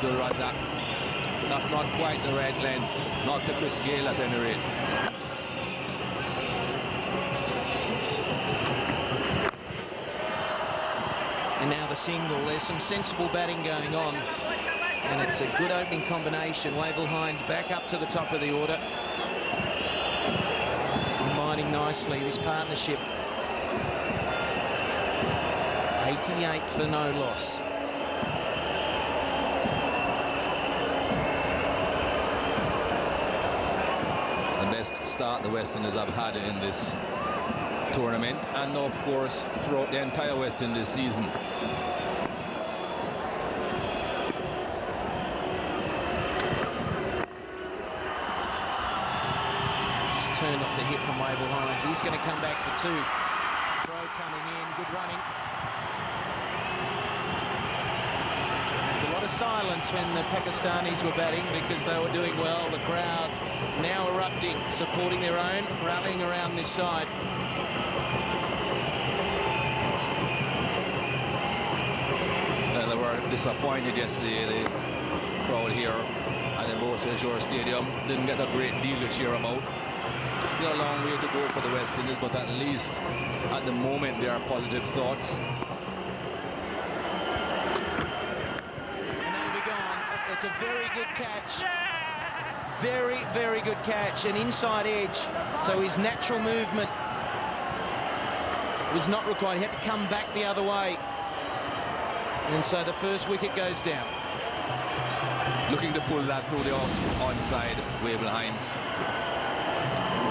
Abdul Razak. That's not quite the right length. Not to Chris Gayle at any rate. And now the single. There's some sensible batting going on. And it's a good opening combination. Wavell Hines back up to the top of the order. Combining nicely this partnership. 88 for no loss. The best start the West Indies have had in this tournament, and of course throughout the entire West Indies season. Just turned off the hit from Wavell Hines. He's going to come back for two. Throw coming in, good running. There's a lot of silence when the Pakistanis were batting because they were doing well. The crowd now erupting, supporting their own, rallying around this side. They were disappointed yesterday, the crowd here at the Bose Shore Stadium. Didn't get a great deal to cheer about. Still a long way to go for the West Indies, but at least at the moment there are positive thoughts. And that'll be gone. It's a very good catch. Very, very good catch. An inside edge. So his natural movement was not required. He had to come back the other way. And so the first wicket goes down. Looking to pull that through the onside, Wavell Hines.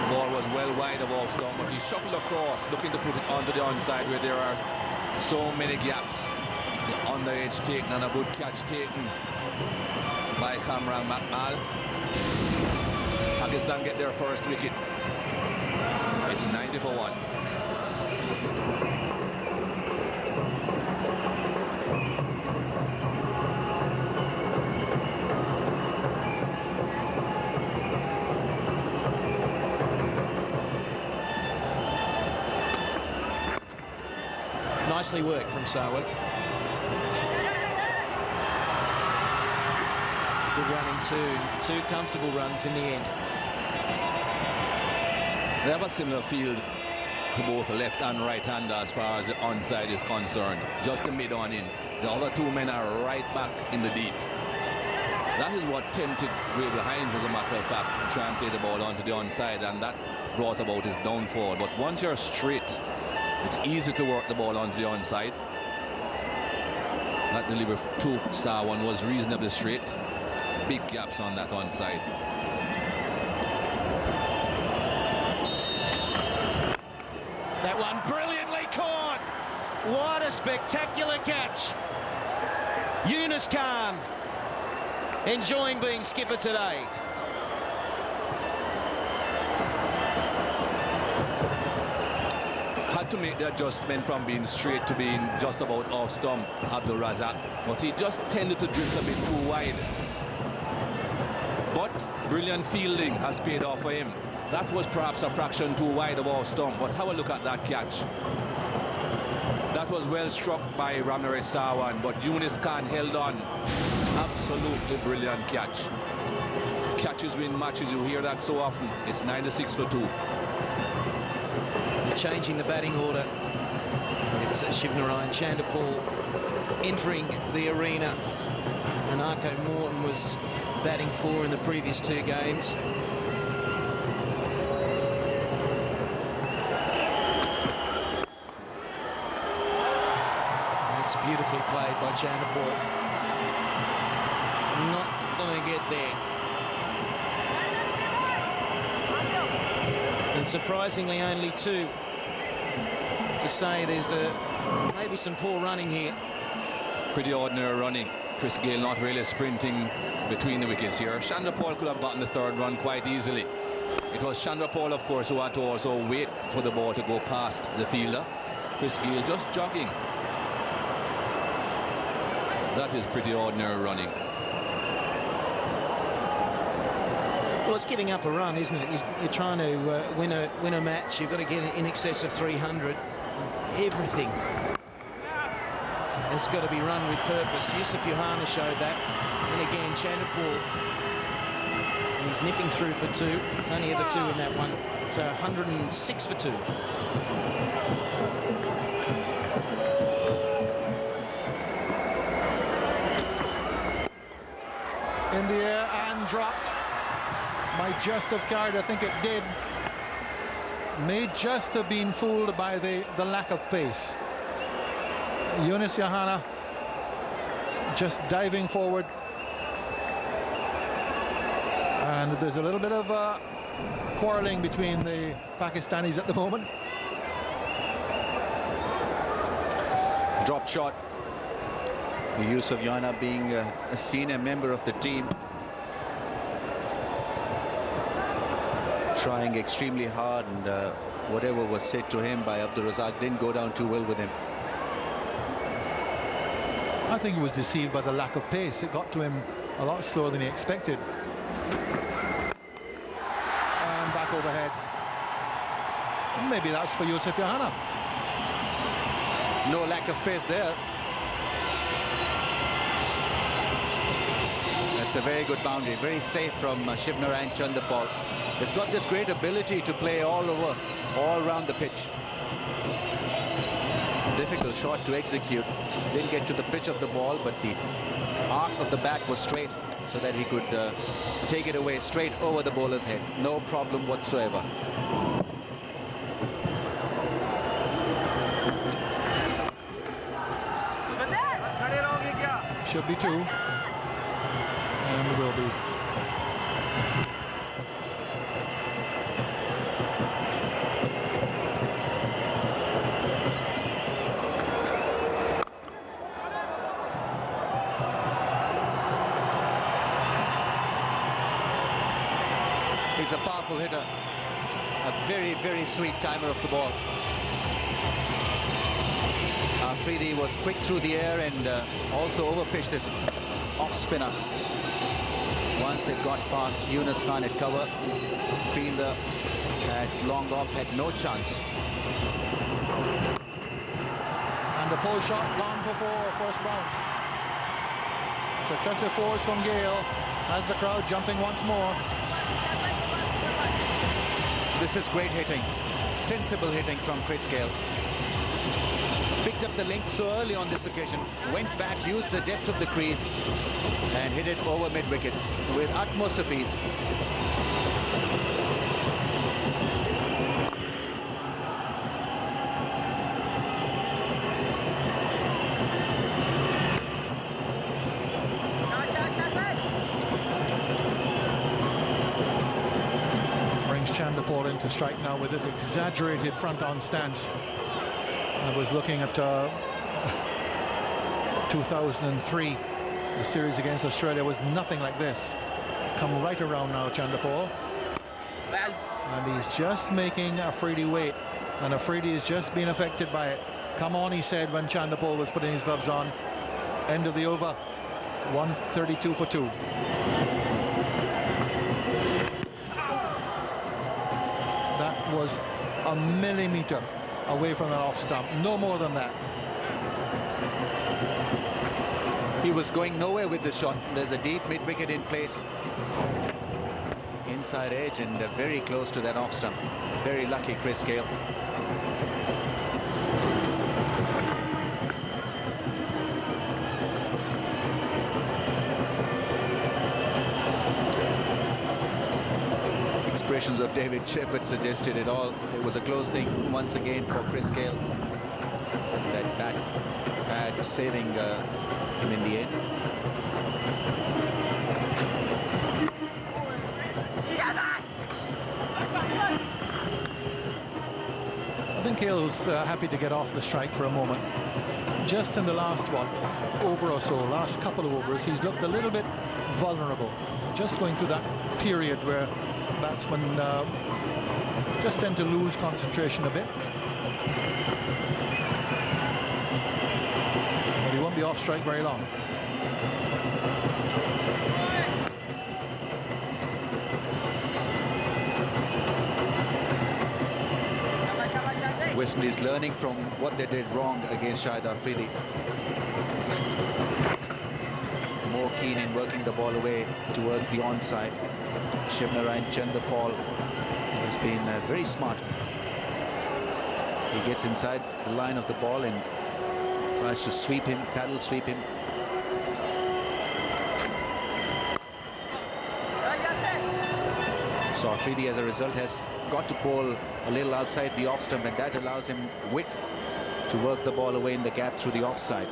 Ball was well wide of off stump, but he shuffled across, looking to put it onto the onside where there are so many gaps. The under edge taken and a good catch taken by Kamran Makmal. Pakistan get their first wicket. It's 90 for 1. Nicely worked from Sarwar. Good running too. Two comfortable runs in the end. They have a similar field to both left and right hander as far as the onside is concerned. Just the mid on in. The other two men are right back in the deep. That is what tempted Wavell Hines, as a matter of fact, to try and play the ball onto the onside, and that brought about his downfall. But once you're straight, it's easy to work the ball onto the onside. That delivery to Sarwan was reasonably straight. Big gaps on that onside. That one brilliantly caught. What a spectacular catch. Yunus Khan enjoying being skipper today. Had to make the adjustment from being straight to being just about off stump, Abdul Razak, but he just tended to drift a bit too wide. But brilliant fielding has paid off for him. That was perhaps a fraction too wide of off stump, but have a look at that catch. That was well struck by Ramirez Sarwan, but Yunus Khan held on. Absolutely brilliant catch. Catches win matches, you hear that so often. It's 96 for 2. Changing the batting order. It's Shivnarayan Chanderpaul entering the arena. And Arko Morton was batting 4 in the previous 2 games. It's beautifully played by Chanderpaul. Not going to get there. And surprisingly only 2. To say there's maybe some poor running here. Pretty ordinary running. Chris Gayle not really sprinting between the wickets here. Chanderpaul could have gotten the 3rd run quite easily. It was Chanderpaul, of course, who had to also wait for the ball to go past the fielder. Chris Gayle just jogging. That is pretty ordinary running. Well, it's giving up a run, isn't it? You're trying to win a match. You've got to get in excess of 300. Everything has got to be run with purpose. Yusuf Yohana showed that. And Chandapur. He's nipping through for 2. It's only ever 2 in that one. It's 106 for 2. In the air and dropped. Might just have carried, I think it did. May just have been fooled by the lack of pace. Yunus Yohana just diving forward. And there's a little bit of quarreling between the Pakistanis at the moment. Drop shot. Yusuf Yana being a senior member of the team, trying extremely hard, and whatever was said to him by Abdul Razak didn't go down too well with him. I think he was deceived by the lack of pace. It got to him a lot slower than he expected. And back overhead. Maybe that's for Yusuf Yohana. No lack of pace there. That's a very good boundary, very safe from Shivnarine Chandapal. He's got this great ability to play all around the pitch. Difficult shot to execute. Didn't get to the pitch of the ball, but the arc of the bat was straight, so that he could take it away straight over the bowler's head. No problem whatsoever. Should be 2. And will be. He's a powerful hitter. A very, very sweet timer of the ball. Afridi was quick through the air and also overpitched this off-spinner. Once it got past Yunus Khan at cover, fielder at long off had no chance. And the full shot gone for 4, first bounce. Successive 4s from Gayle, as the crowd jumping once more. This is great hitting, sensible hitting from Chris Gayle. Picked up the length so early on this occasion, went back, used the depth of the crease, and hit it over mid-wicket with utmost of ease. Brings Chandapur into strike now with this exaggerated front-on stance. I was looking at 2003. The series against Australia was nothing like this. Come right around now, Chandapur. And he's just making Afridi wait. And Afridi is just being affected by it. Come on, he said when Chandapur was putting his gloves on. End of the over. 132 for 2. That was a millimetre away from that off stump, no more than that. He was going nowhere with the shot. There's a deep mid-wicket in place. Inside edge and very close to that off stump. Very lucky, Chris Gayle. Expressions of David Shepherd suggested it all. It was a close thing once again for Chris Gayle. That bat saving him in the end. I think Gayle's happy to get off the strike for a moment. Just in the last over or so, last couple of overs, he's looked a little bit vulnerable. Just going through that period where batsmen just tend to lose concentration a bit. But he won't be off strike very long. West Indies learning from what they did wrong against Shahid Afridi. More keen in working the ball away towards the onside. Shivnarine Chanderpaul has been very smart. He gets inside the line of the ball and tries to sweep him, paddle sweep him. So Afridi, as a result, has got to pull a little outside the off stump, and that allows him width to work the ball away in the gap through the offside.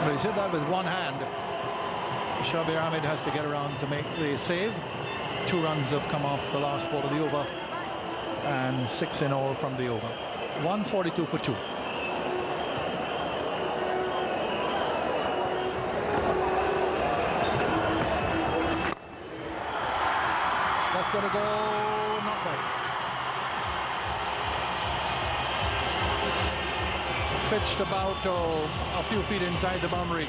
But he's hit that with one hand. Shabir Ahmed has to get around to make the save. 2 runs have come off the last ball of the over, and 6 in all from the over. 142 for 2. That's going to go not right. Pitched about a few feet inside the boundary.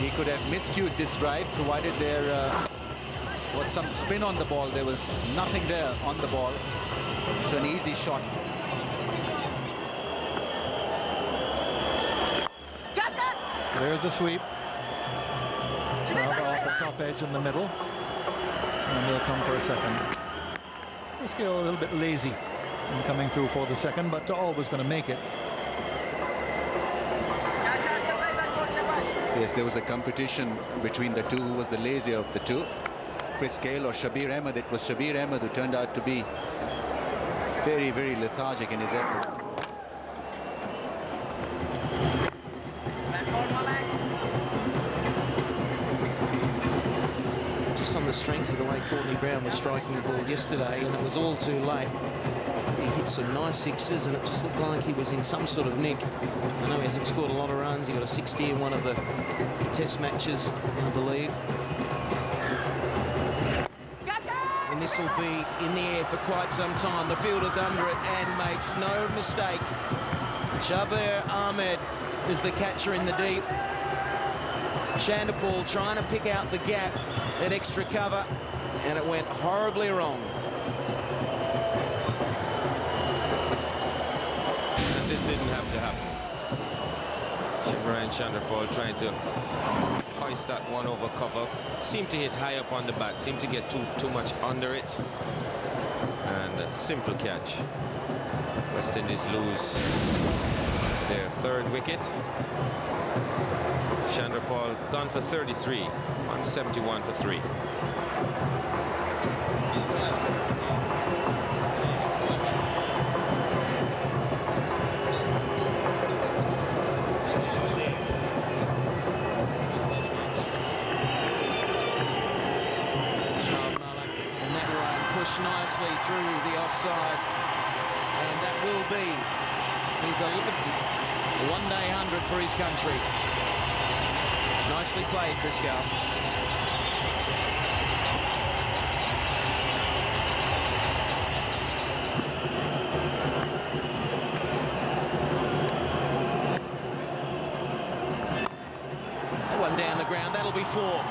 He could have miscued this drive, provided there was some spin on the ball. There was nothing there on the ball. So an easy shot. There's a sweep. Off the top edge in the middle. And they'll come for a second. Chris Gayle a little bit lazy in coming through for the second, but always going to make it. Yes, there was a competition between the two. Who was the lazier of the two? Chris Gayle or Shabir Ahmed? It was Shabir Ahmed who turned out to be very, very lethargic in his effort. Just on the strength of the way Courtney Brown was striking the ball yesterday, and it was all too late. He hit some nice sixes, and it just looked like he was in some sort of nick. I know he hasn't scored a lot of runs. He got a 60 in one of the test matches, I believe. And this will be in the air for quite some time. The fielder's under it and makes no mistake. Shabir Ahmed is the catcher in the deep. Chanderpaul trying to pick out the gap, that extra cover, and it went horribly wrong. And this didn't have to happen. Shivnarine Chanderpaul trying to hoist that one over cover. Seemed to hit high up on the bat, seemed to get too much under it. And a simple catch. West Indies lose their 3rd wicket. Chanderpaul gone for 33 on 71 for 3. Nicely through the offside, and that will be his 11th one-day 100 for his country. Nicely played, Chris Gayle. One down the ground, that'll be 4.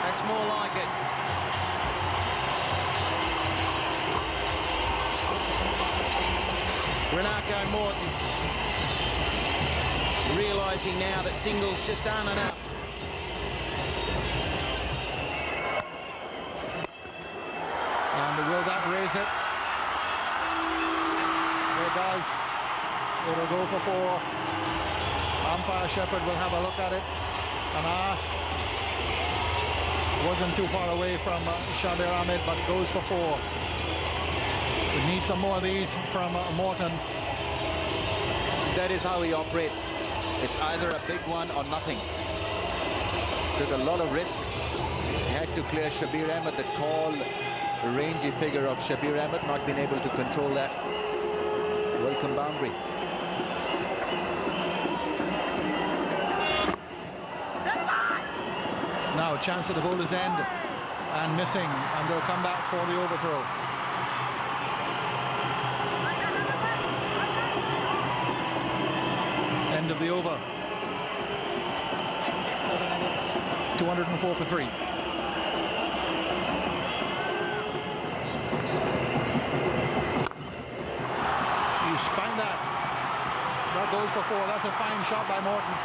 That's more like it. Renako Morton realising now that singles just aren't enough. And will that raise it? It does. It'll go for 4. Umpire Shepherd will have a look at it and ask. Wasn't too far away from Shabir Ahmed, but goes for 4. We need some more of these from Morton. That is how he operates. It's either a big one or nothing. Took a lot of risk. Had to clear Shabir Ahmed, the tall, rangy figure of Shabir Ahmed, not being able to control that. Welcome boundary. Now chance at the bowler's end and missing, and they'll come back for the overthrow. End of the over. 204 for 3. He spun that. That goes for 4. That's a fine shot by Morton.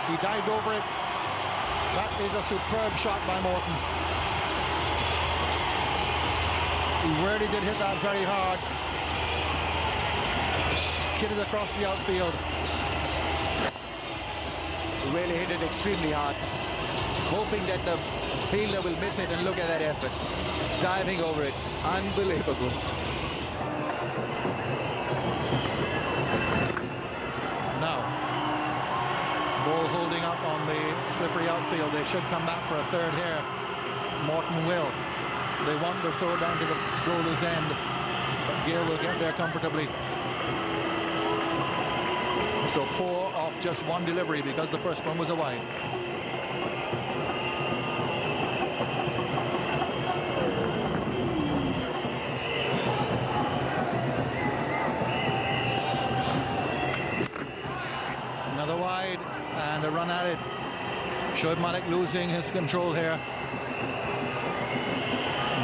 He dived over it. That is a superb shot by Morton. He really did hit that very hard. Skidded across the outfield. Really hit it extremely hard, hoping that the fielder will miss it, and look at that effort. Diving over it. Unbelievable. Now, ball holding up on the slippery outfield. They should come back for a third here. Morton will. They want to throw down to the bowler's end, but Gayle will get there comfortably. So 4 off just 1 delivery because the first one was a wide. Another wide and a run at it. Shoaib Malik losing his control here.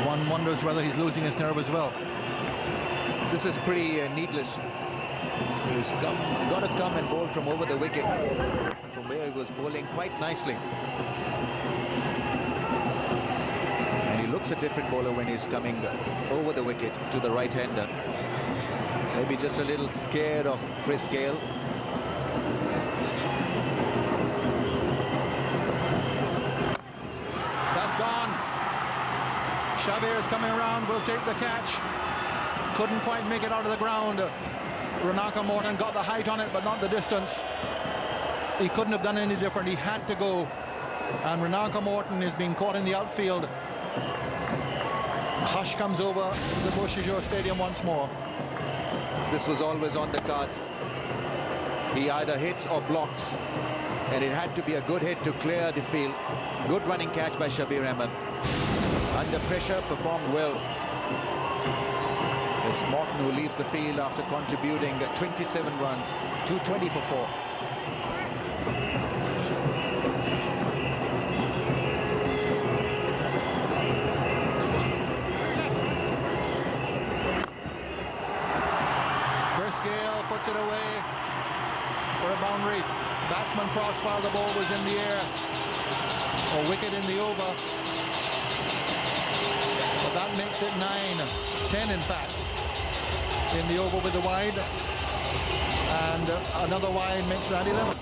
One wonders whether he's losing his nerve as well. This is pretty needless. He's got to come and bowl from over the wicket, from where he was bowling quite nicely. And he looks a different bowler when he's coming over the wicket to the right-hander. Maybe just a little scared of Chris Gayle. That's gone. Shabir is coming around, will take the catch. Couldn't quite make it out of the ground. Ranaka Morton got the height on it, but not the distance. He couldn't have done any different. He had to go. And Ranaka Morton is being caught in the outfield. Hush comes over the Bushy-Joe Stadium once more. This was always on the cards. He either hits or blocks. And it had to be a good hit to clear the field. Good running catch by Shabir Ahmed. Under pressure, performed well. It's Morton who leaves the field after contributing 27 runs, 220 for 4. Chris Gayle puts it away for a boundary. Batsman crossed while the ball was in the air. A wicket in the over. But that makes it 9-10 in fact. In the over with the wide, and another wide makes that 11.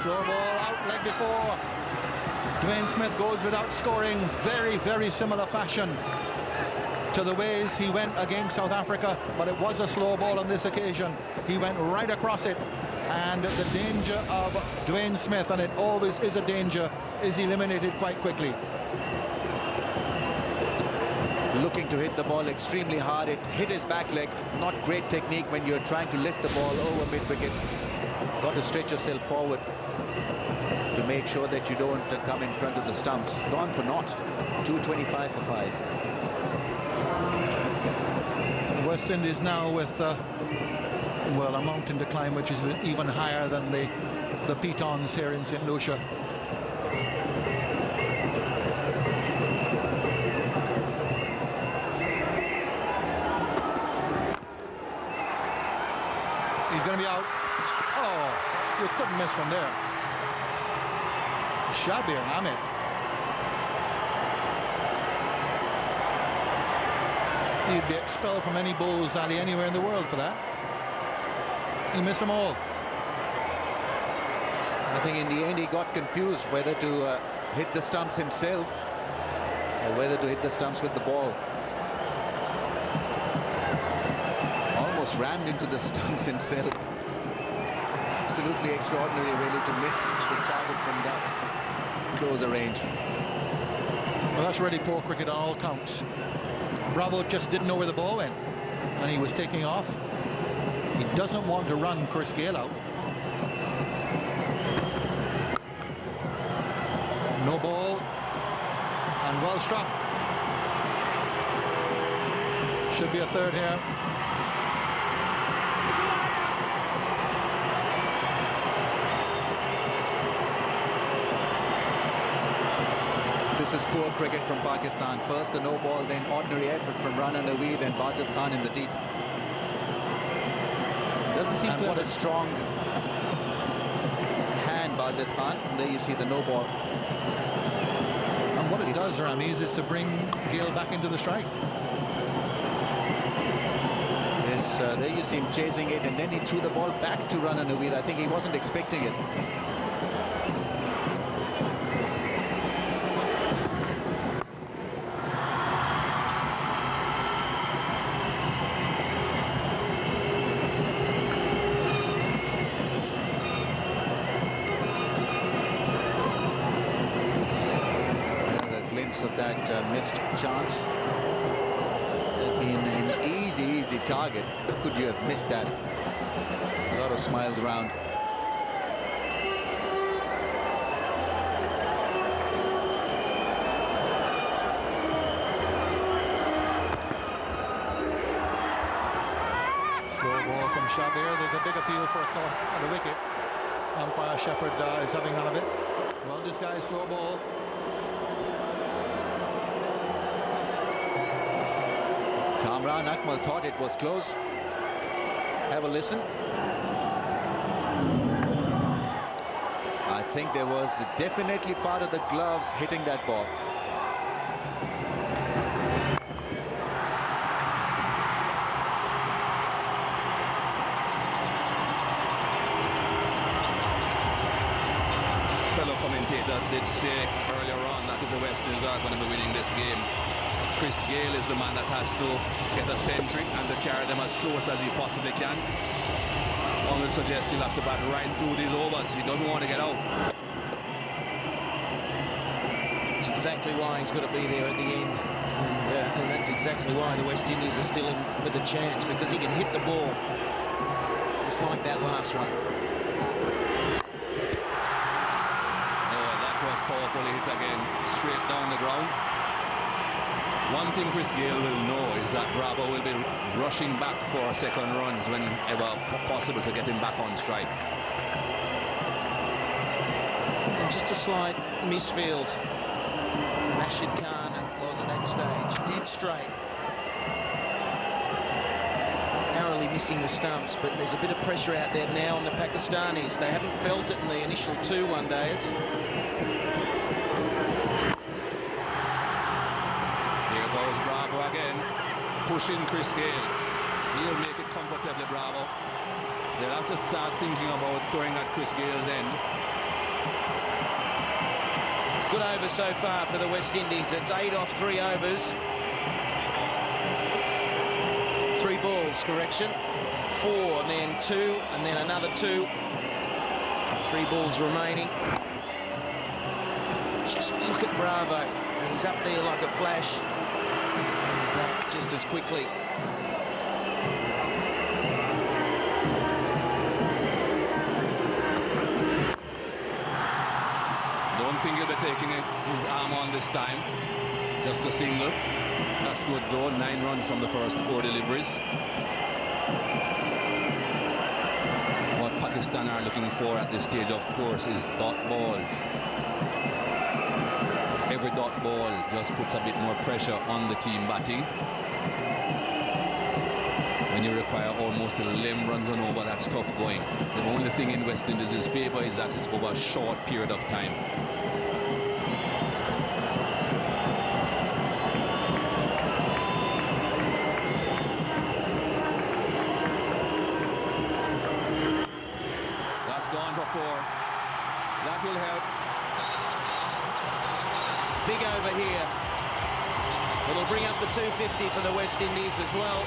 Slow ball out leg before. Dwayne Smith goes without scoring. Very, very similar fashion to the ways he went against South Africa, but it was a slow ball on this occasion. He went right across it, and the danger of Dwayne Smith, and it always is a danger, is eliminated quite quickly. Looking to hit the ball extremely hard. It hit his back leg. Not great technique when you're trying to lift the ball over mid-wicket. Got to stretch yourself forward to make sure that you don't come in front of the stumps. Gone for naught. 225 for 5. West Indies now with well, a mountain decline which is even higher than the Pitons here in St. Lucia. He's going to be out. Oh, you couldn't miss from there. Shabir Ahmed. He'd be expelled from any bowls alley anywhere in the world for that. He missed them all. I think in the end he got confused whether to hit the stumps himself or whether to hit the stumps with the ball. Almost rammed into the stumps himself. Absolutely extraordinary, really, to miss the target from that closer range. Well, that's really poor cricket on all counts. Bravo just didn't know where the ball went, and he was taking off. He doesn't want to run Chris Gayle out. No ball, and well struck. Should be a third here. This is poor cricket from Pakistan. First the no ball, then ordinary effort from Rana Naveed, then Bazid Khan in the deep. Doesn't seem to have a strong hand, Bazid Khan. There you see the no ball. And what it does, Ramiz, is to bring Gayle back into the strike. Yes, there you see him chasing it, and then he threw the ball back to Rana Naveed. I think he wasn't expecting it. Of that missed chance. That'd been an easy target. How could you have missed that? A lot of smiles around. Slow ball from Shabir. There's a big appeal for a call on the wicket. Umpire Shepherd is having none of it. Well, this guy's slow ball. Kamran Akmal thought it was close. Have a listen. I think there was definitely part of the gloves hitting that ball. Fellow commentator did say earlier on that if the West Indies are going to be winning this game, Chris Gayle is the man that has to get a century and to carry them as close as he possibly can. One would suggest he'll have to bat right through these overs. He doesn't want to get out. That's exactly why he's got to be there at the end. And that's exactly why the West Indies are still in with a chance, because he can hit the ball just like that last one. Oh, that was powerfully hit again, straight down the ground. One thing Chris Gayle will know is that Bravo will be rushing back for second runs whenever possible to get him back on strike. And just a slight misfield. Rashid Khan was at that stage, dead straight. Narrowly missing the stumps, but there's a bit of pressure out there now on the Pakistanis. They haven't felt it in the initial 2 one-days. Pushing Chris Gayle. He'll make it comfortably, Bravo. They'll have to start thinking about throwing at Chris Gayle's end. Good over so far for the West Indies. It's 8 off 3 overs. 3 balls, correction. 4, and then 2, and then another 2. 3 balls remaining. Just look at Bravo. He's up there like a flash. Just as quickly. Don't think he'll be taking his arm on this time. Just a single. That's good though. 9 runs from the first 4 deliveries. What Pakistan are looking for at this stage, of course, is dot balls. Every dot ball just puts a bit more pressure on the team batting. When you require almost 11 runs and over, that's tough going. The only thing in West Indies' favour is that it's over a short period of time. That's gone for 4. That will help. Big over here. It'll bring up the 250 for the West Indies as well.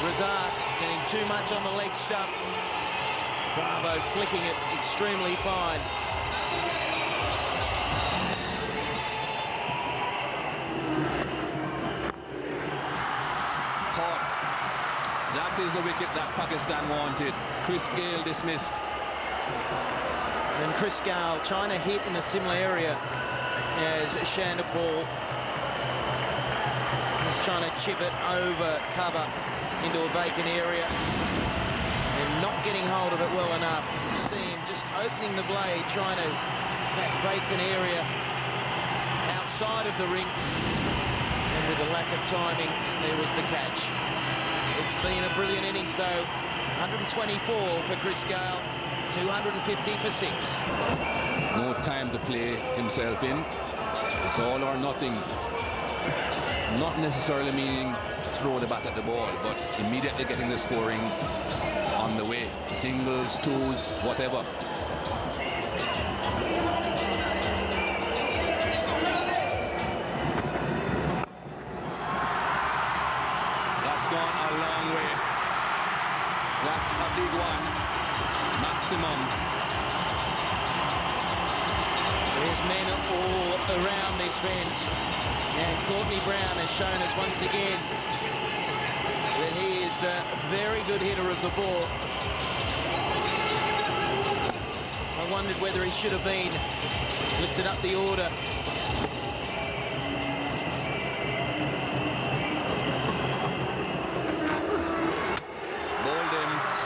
Razak getting too much on the leg stump. Bravo flicking it extremely fine. Caught. That is the wicket that Pakistan wanted. Chris Gayle dismissed. And Chris Gayle trying to hit in a similar area as Shandapal. He's trying to chip it over cover into a vacant area. And and not getting hold of it well enough. You see him just opening the blade, trying to that vacant area outside of the ring. And with a lack of timing, there was the catch. It's been a brilliant innings, though. 124 for Chris Gayle, 250 for 6. No time to play himself in. It's all or nothing. Not necessarily meaning throw the bat at the ball, but immediately getting the scoring on the way. Singles, twos, whatever. That's gone a long way. That's a big one. Maximum. There's men all around this fence. And Courtney Brown has shown us once again that he is a very good hitter of the ball. I wondered whether he should have been lifted up the order.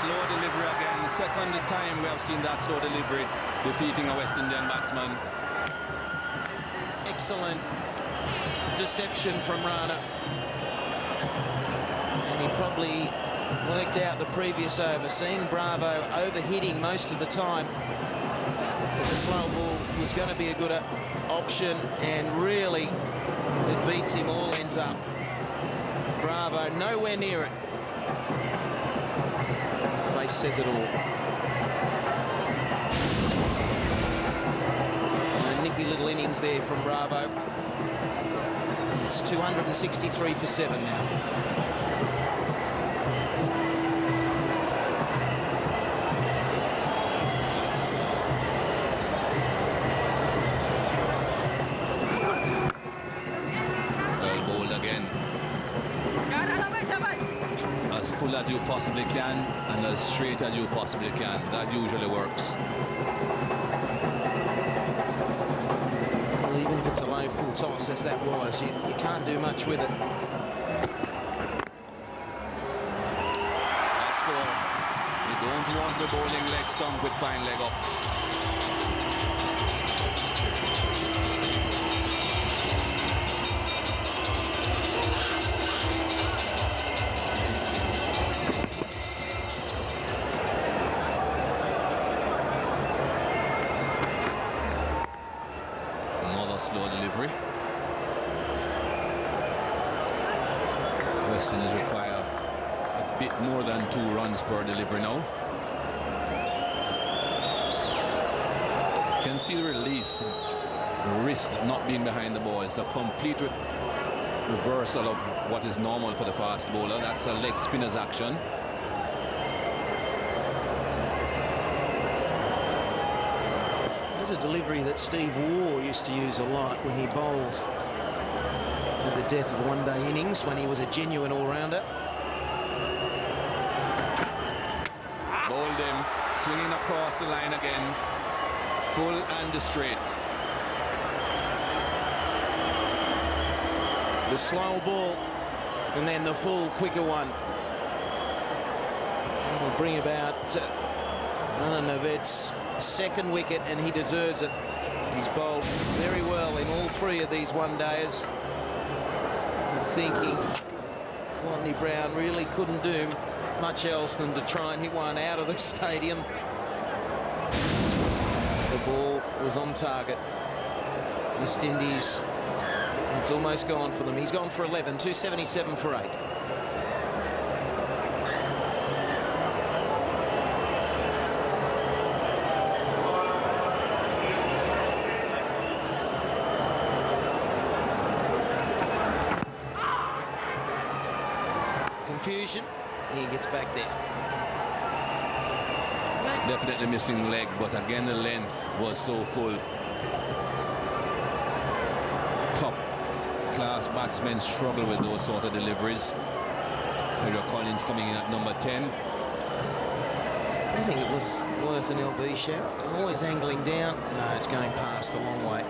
Slow delivery again. Second time we have seen that slow delivery defeating a West Indian batsman. Excellent deception from Rana. And he probably worked out the previous over, seeing Bravo overhitting most of the time. But the slow ball was going to be a good option, and really it beats him all ends up. Bravo nowhere near it. Face says it all. A nippy little innings there from Bravo. It's 263 for 7 now. Well bowled again. As full as you possibly can and as straight as you possibly can. That usually works. Well, even if it's a low full toss as that was, you can't do much with it. That's 4. You don't want the bowling leg stump with fine leg up. Slow delivery. West Indies require a bit more than 2 runs per delivery now. Can see the release, the wrist not being behind the ball. It's a complete reversal of what is normal for the fast bowler. That's a leg spinner's action. There's a delivery that Steve Waugh used to use a lot when he bowled at the death of one-day innings, when he was a genuine all-rounder. Bowled him, swinging across the line again, full and straight. The slow ball, and then the full, quicker one. Will bring about Rana Naved's second wicket, and he deserves it. He's bowled very well in all 3 of these one-dayers. I'm thinking Courtney Brown really couldn't do much else than to try and hit one out of the stadium. The ball was on target. West Indies, it's almost gone for them. He's gone for 11, 277 for 8. Confusion. He gets back there. Definitely missing leg, but again the length was so full. Top class batsmen struggle with those sort of deliveries. Pedro Collins coming in at number 10. I think it was worth an LB shout. Always angling down. No, it's going past a long way.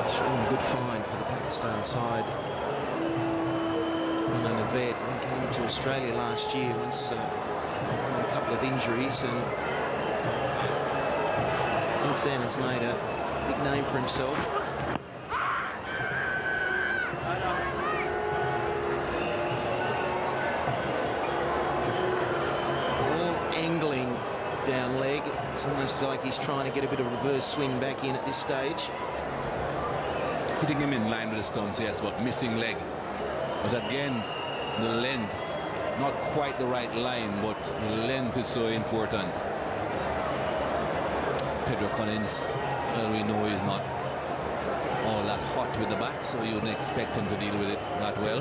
It's really good find for Pakistan side on an event. He came to Australia last year once a couple of injuries, and since then has made a big name for himself. All angling down leg. It's almost like he's trying to get a bit of reverse swing back in at this stage. Hitting him in line with the stunts, yes, but missing leg. But again, the length, not quite the right line, but the length is so important. Pedro Collins, well, we know he's not all that hot with the bat, so you wouldn't expect him to deal with it that well.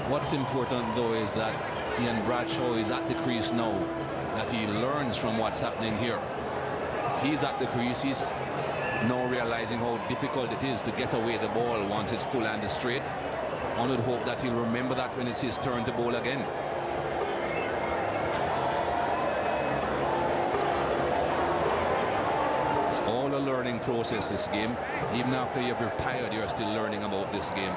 What's important, though, is that Ian Bradshaw is at the crease now, that he learns from what's happening here. He's at the crease. He's now realizing how difficult it is to get away the ball once it's full and straight. One would hope that he'll remember that when it's his turn to bowl again. It's all a learning process, this game. Even after you've retired, you're still learning about this game.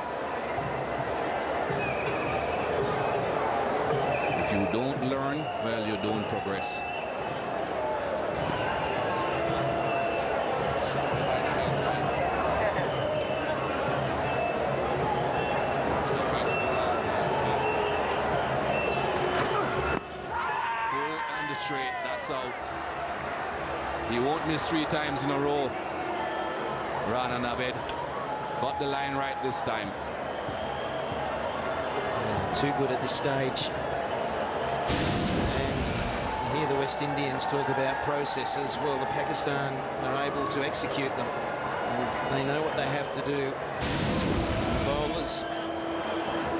If you don't learn, well, you don't progress. Straight, that's out. He won't miss 3 times in a row. Rana Naved got the line right this time. Too good at this stage. And you hear the West Indians talk about processes. Well, the Pakistan are able to execute them. And they know what they have to do. Bowlers,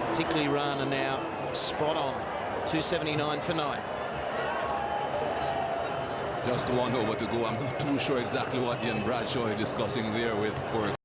particularly Rana now, spot on. 279 for 9. Just 1 over to go. I'm not too sure exactly what Ian Bradshaw is discussing there with Corey.